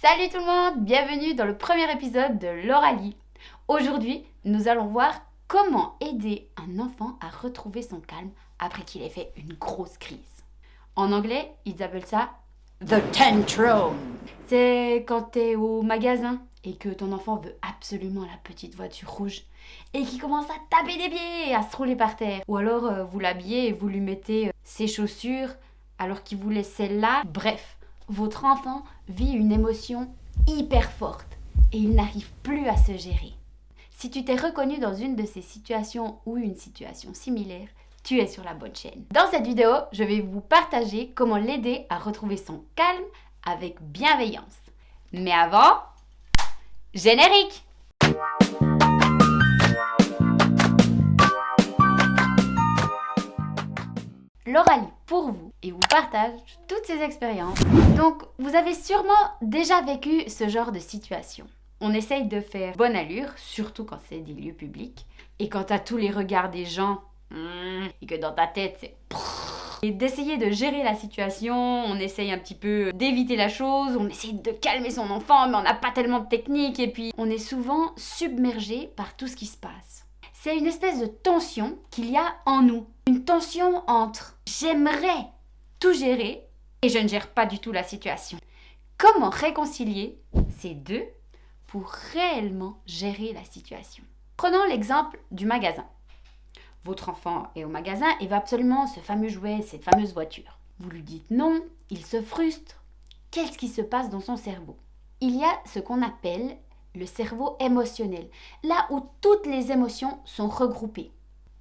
Salut tout le monde, bienvenue dans le premier épisode de L'Oralie. Aujourd'hui, nous allons voir comment aider un enfant à retrouver son calme après qu'il ait fait une grosse crise. En anglais, ils appellent ça The Tantrum. C'est quand t'es au magasin et que ton enfant veut absolument la petite voiture rouge et qu'il commence à taper des pieds et à se rouler par terre. Ou alors vous l'habillez et vous lui mettez ses chaussures alors qu'il voulait celle-là. Bref, votre enfant vit une émotion hyper forte et il n'arrive plus à se gérer. Si tu t'es reconnu dans une de ces situations ou une situation similaire, tu es sur la bonne chaîne. Dans cette vidéo, je vais vous partager comment l'aider à retrouver son calme avec bienveillance. Mais avant, générique! L'Oralie pour vous et vous partage toutes ces expériences. Donc, vous avez sûrement déjà vécu ce genre de situation. On essaye de faire bonne allure, surtout quand c'est des lieux publics, et quand t'as tous les regards des gens, et que dans ta tête c'est... Et d'essayer de gérer la situation, on essaye un petit peu d'éviter la chose, on essaye de calmer son enfant, mais on n'a pas tellement de technique, et puis on est souvent submergé par tout ce qui se passe. C'est une espèce de tension qu'il y a en nous. Une tension entre j'aimerais tout gérer et je ne gère pas du tout la situation. Comment réconcilier ces deux pour réellement gérer la situation? Prenons l'exemple du magasin. Votre enfant est au magasin et veut absolument ce fameux jouet, cette fameuse voiture. Vous lui dites non, il se frustre. Qu'est-ce qui se passe dans son cerveau? Il y a ce qu'on appelle le cerveau émotionnel, là où toutes les émotions sont regroupées.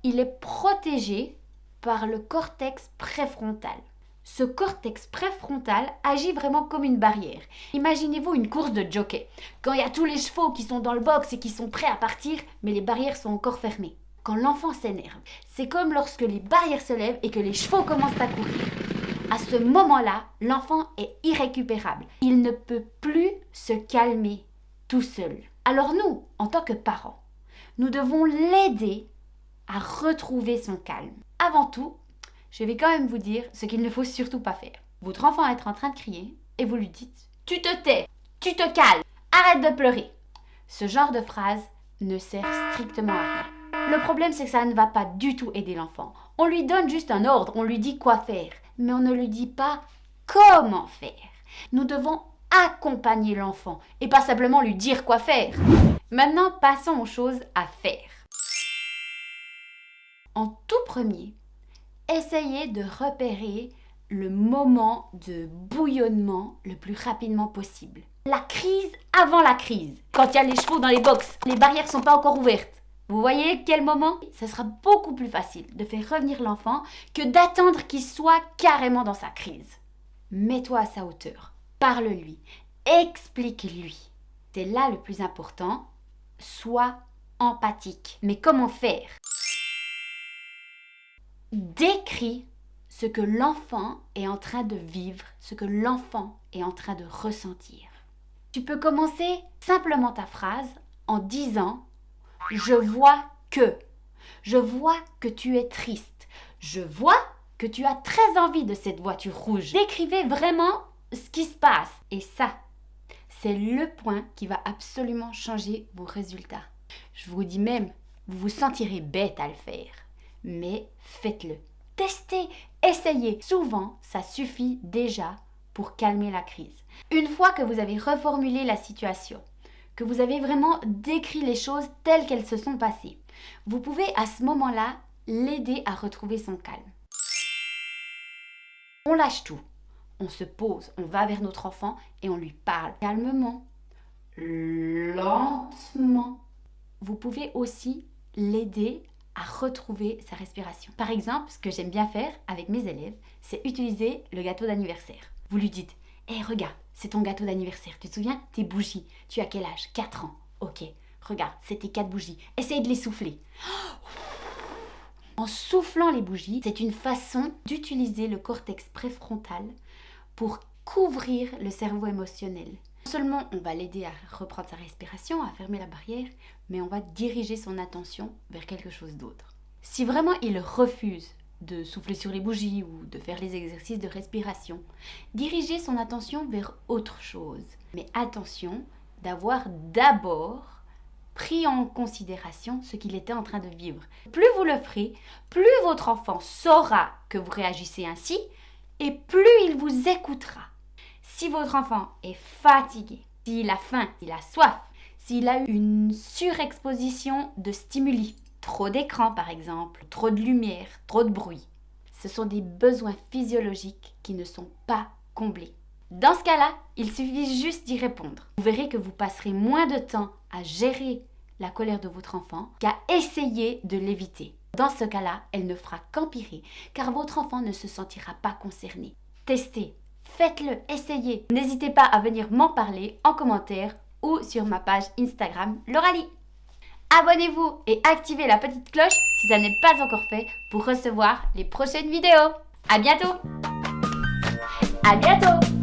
Il est protégé par le cortex préfrontal. Ce cortex préfrontal agit vraiment comme une barrière. Imaginez-vous une course de jockey. Quand il y a tous les chevaux qui sont dans le box et qui sont prêts à partir, mais les barrières sont encore fermées. Quand l'enfant s'énerve, c'est comme lorsque les barrières se lèvent et que les chevaux commencent à courir. À ce moment-là, l'enfant est irrécupérable. Il ne peut plus se calmer tout seul. Alors nous, en tant que parents, nous devons l'aider à retrouver son calme. Avant tout, je vais quand même vous dire ce qu'il ne faut surtout pas faire. Votre enfant est en train de crier et vous lui dites « Tu te tais, tu te calmes, arrête de pleurer ». Ce genre de phrase ne sert strictement à rien. Le problème, c'est que ça ne va pas du tout aider l'enfant. On lui donne juste un ordre, on lui dit quoi faire, mais on ne lui dit pas comment faire. Nous devons accompagner l'enfant et pas simplement lui dire quoi faire. Maintenant, passons aux choses à faire. En tout premier, essayez de repérer le moment de bouillonnement le plus rapidement possible. La crise avant la crise. Quand il y a les chevaux dans les box, les barrières ne sont pas encore ouvertes. Vous voyez quel moment? Ce sera beaucoup plus facile de faire revenir l'enfant que d'attendre qu'il soit carrément dans sa crise. Mets-toi à sa hauteur. Parle-lui. Explique-lui. C'est là le plus important. Sois empathique. Mais comment faire? Décris ce que l'enfant est en train de vivre, ce que l'enfant est en train de ressentir. Tu peux commencer simplement ta phrase en disant « Je vois que tu es triste. Je vois que tu as très envie de cette voiture rouge. » Décrivez vraiment ce qui se passe. Et ça, c'est le point qui va absolument changer vos résultats. Je vous dis même, vous vous sentirez bête à le faire. Mais faites-le. Testez, essayez. Souvent, ça suffit déjà pour calmer la crise. Une fois que vous avez reformulé la situation, que vous avez vraiment décrit les choses telles qu'elles se sont passées, vous pouvez à ce moment-là l'aider à retrouver son calme. On lâche tout. On se pose, on va vers notre enfant et on lui parle calmement, lentement. Vous pouvez aussi l'aider à retrouver sa respiration. Par exemple, ce que j'aime bien faire avec mes élèves, c'est utiliser le gâteau d'anniversaire. Vous lui dites « Hé, regarde, c'est ton gâteau d'anniversaire. Tu te souviens? Tes bougies. Tu as quel âge? 4 ans. Ok, regarde, c'est tes 4 bougies. Essaye de les souffler. » En soufflant les bougies, c'est une façon d'utiliser le cortex préfrontal pour couvrir le cerveau émotionnel. Non seulement on va l'aider à reprendre sa respiration, à fermer la barrière, mais on va diriger son attention vers quelque chose d'autre. Si vraiment il refuse de souffler sur les bougies ou de faire les exercices de respiration. Dirigez son attention vers autre chose. Mais attention d'avoir d'abord pris en considération ce qu'il était en train de vivre. Plus vous le ferez, plus votre enfant saura que vous réagissez ainsi et plus il vous écoutera. Si votre enfant est fatigué, s'il a faim, s'il a soif, s'il a eu une surexposition de stimuli, trop d'écran par exemple, trop de lumière, trop de bruit, ce sont des besoins physiologiques qui ne sont pas comblés. Dans ce cas-là, il suffit juste d'y répondre. Vous verrez que vous passerez moins de temps à gérer la colère de votre enfant qu'à essayer de l'éviter. Dans ce cas-là, elle ne fera qu'empirer car votre enfant ne se sentira pas concerné. Testez, faites-le, essayez. N'hésitez pas à venir m'en parler en commentaire ou sur ma page Instagram Lauralie. Abonnez-vous et activez la petite cloche si ça n'est pas encore fait pour recevoir les prochaines vidéos. À bientôt! À bientôt!